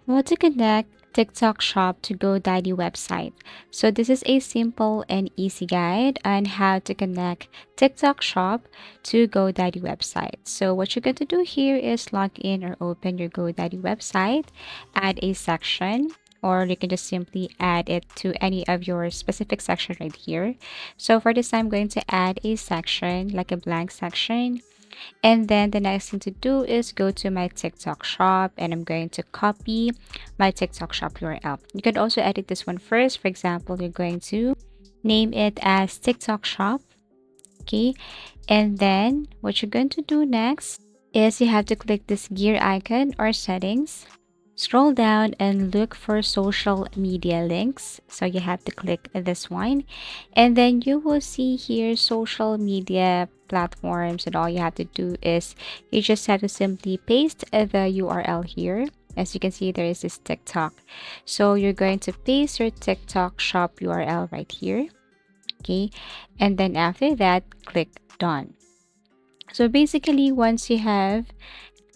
How to connect TikTok shop to GoDaddy website. So this is a simple and easy guide on how to connect TikTok shop to GoDaddy website. So what you're going to do here is log in or open your GoDaddy website, add a section, or you can just simply add it to any of your specific section right here. So for this, I'm going to add a section, like a blank section. And then the next thing to do is go to my TikTok shop and I'm going to copy my TikTok shop URL. You could also edit this one first. For example, you're going to name it as TikTok shop. Okay. And then what you're going to do next is you have to click this gear icon or settings. Scroll down and look for social media links. So you have to click this one. And then you will see here social media platforms, and all you have to do is you just have to simply paste the URL here. As you can see, there is this TikTok. So you're going to paste your TikTok shop URL right here. Okay. And then after that, click done. So basically, once you have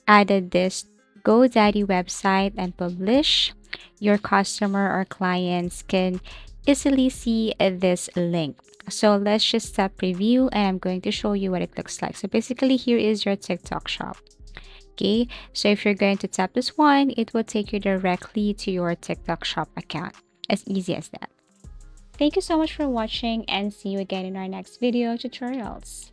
added this GoDaddy website and publish, your customer or clients can easily see this link. So let's just tap preview and I'm going to show you what it looks like. So basically here is your TikTok shop. Okay, so if you're going to tap this one, it will take you directly to your TikTok shop account. As easy as that. Thank you so much for watching and see you again in our next video tutorials.